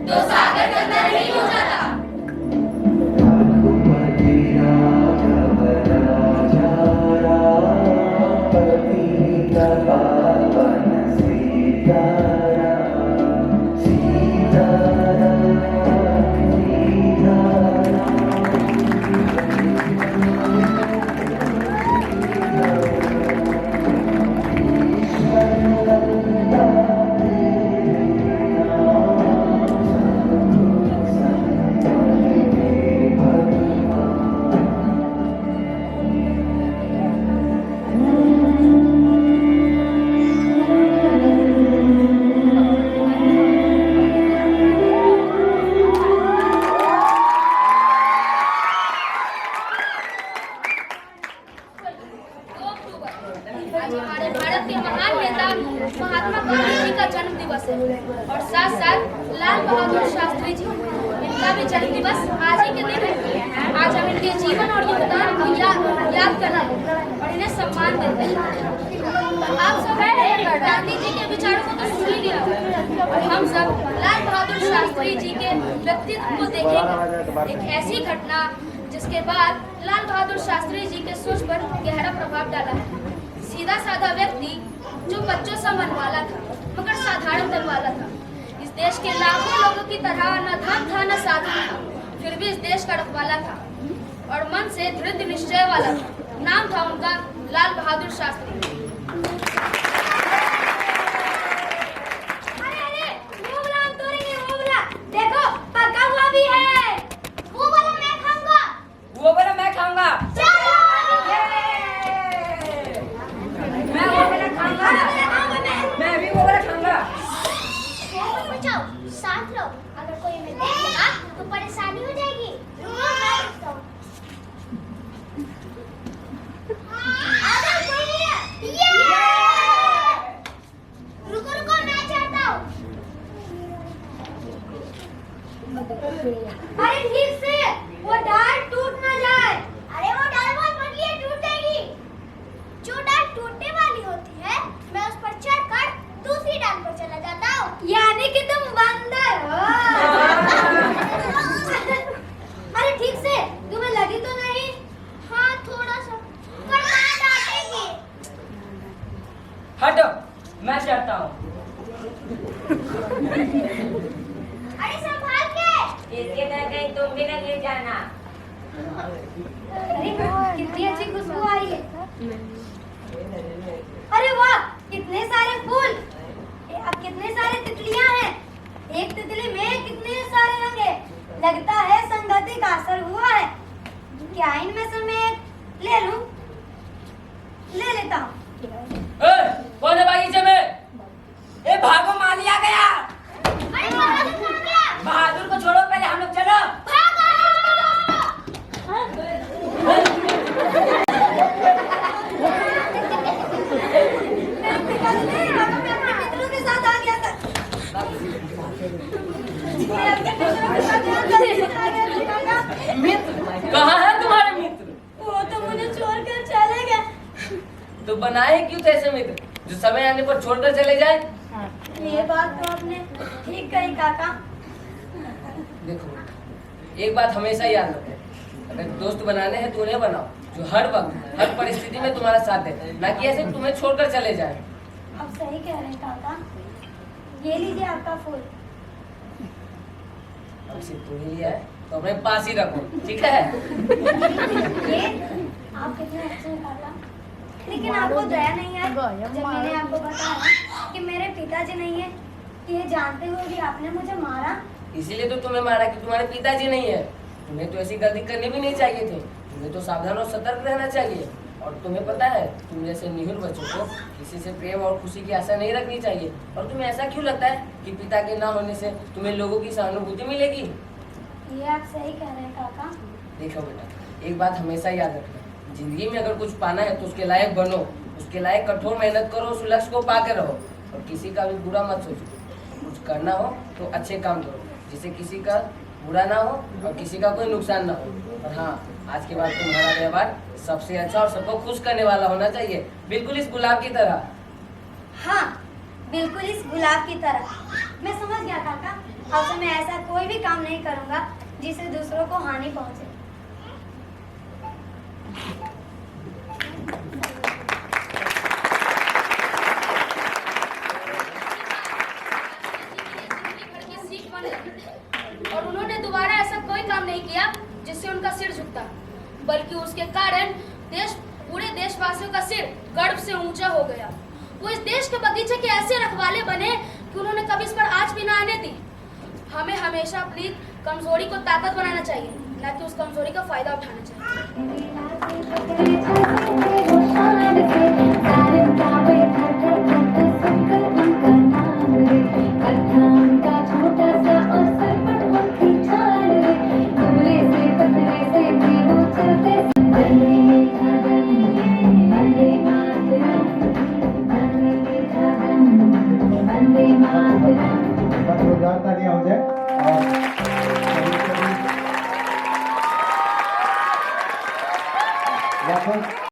तो सागर गंदा नहीं हो जाता। आज हमारे भारत के महान नेता महात्मा गांधी जी का जन्म दिवस है और साथ साथ लाल बहादुर शास्त्री जी, इनका भी जन्म दिवस आज ही के दिन है। आज हम इनके जीवन और योगदान को याद कर रहे हैं और इन्हें सम्मान देते हैं। आप सब गांधी जी के विचारों को तो सुन ही लिया और हम सब लाल बहादुर शास्त्री जी के व्यक्तित्व को देखेंगे। एक ऐसी घटना जिसके बाद लाल बहादुर शास्त्री जी के सोच पर गहरा प्रभाव डाला है। सीधा साधा व्यक्ति जो बच्चों सा मन वाला था मगर साधारण दिल वाला था। इस देश के लाखों लोगों की तरह न धन था न साधन था, फिर भी इस देश का रखवाला था और मन से दृढ़ निश्चय वाला था। नाम था उनका लाल बहादुर शास्त्री। देखो पका हुआ भी है। वो बोला मैं खाऊंगा। वो बोला मैं खाऊंगा। मैं भी वो वाला खाऊंगा। बचाओ, साथ लो। अगर कोई हमें देखेगा तो परेशानी हो जाएगी। रुको रुको, मैं चढ़ता हूँ। अरे ठीक से, वो डाल टूट ना जाए। अरे वो डाल बहुत मोटी है, टूट जाएगी। जो डाल टूटने वाली होती है मैं उस पर चढ़कर दूसरी डाल पर चला जाता हूँ। यानी कि तुम बंदर हो। अरे ठीक से, तुम्हें लगी तो नहीं? हाँ थोड़ा सा, पर माँ डांटेगी। हटो, मैं चढ़ता हूँ। अरे संभाल के। इसके न कहीं तुम भी न गिर जाना। अरे कितनी अच्छी खुशबू आ रही है। अरे वाह, कितने सारे फूल, अब कितने सारे तितलियां हैं। एक तितली में कितने सारे रंग है। लगता है संगति का असर हुआ है। क्या इनमें से मैं एक ले लूं? ले लेता हूँ। कौन है बागीचे में? ए भागो, माली आ गया। अरे बहादुर कहाँ गया? बहादुर को छोड़ो, पहले हम लोग चलो। कहाँ है तुम्हारे मित्र? वो तो मुझे छोड़कर चले गए। तो बनाए क्यों ऐसे मित्र जो समय आने पर छोड़कर चले जाए? ये बात तो आपने ठीक कही काका। देखो, एक बात हमेशा याद रखो, अगर दोस्त बनाने हैं तो उन्हें बनाओ जो हर वक्त हर परिस्थिति में तुम्हारा साथ दे, ना कि ऐसे तुम्हें छोड़कर चले जाए। आप सही कह रहे हैं काका। ये लीजिए आपका फूल। अब सिर्फ तू ही है तो अपने पास ही रखो, ठीक है? ये आप कितने अच्छे हैं काका, लेकिन आपको दया नहीं है जब मैंने आपको बताया कि मेरे पिताजी नहीं है। ये जानते हुए भी आपने मुझे मारा। इसीलिए तो तुम्हें मारा कि तुम्हारे पिताजी नहीं है। तुम्हें तो ऐसी गलती करनी भी नहीं चाहिए थी। तुम्हें तो सावधान और सतर्क रहना चाहिए। और तुम्हें पता है, तुम जैसे निहुर बच्चों को किसी से प्रेम और खुशी की आशा नहीं रखनी चाहिए। और तुम्हें ऐसा क्यों लगता है कि पिता के ना होने से तुम्हें लोगों की सहानुभूति मिलेगी? ये आप सही कह रहे हैं काका। देखो बेटा, एक बात हमेशा याद रखना, जिंदगी में अगर कुछ पाना है तो उसके लायक बनो, उसके लायक कठोर मेहनत करो, उस लक्ष्य को पाकर रहो और किसी का भी बुरा मत सोचो। कुछ करना हो तो अच्छे काम करो, जिससे किसी का बुरा ना हो और किसी का कोई नुकसान ना हो। और हाँ, आज के बाद तुम्हारा व्यवहार सबसे अच्छा और सबको खुश करने वाला होना चाहिए, बिल्कुल इस गुलाब की तरह। हाँ, बिल्कुल इस गुलाब की तरह। मैं समझ गया काका, अब से मैं ऐसा कोई भी काम नहीं करूंगा जिससे दूसरों को हानि पहुंचे। और उन्होंने दोबारा ऐसा कोई काम नहीं किया जिससे उनका सिर झुकता, बल्कि उसके कारण पूरे देशवासियों का सिर गर्व से ऊंचा हो गया। वो इस देश के बगीचे के ऐसे रखवाले बने कि उन्होंने कभी इस पर आंच भी ना आने दी। हमें हमेशा अपनी कमजोरी को ताकत बनाना चाहिए, न कि उस कमजोरी का फायदा उठाना जोरदार तालियां हो जाए। और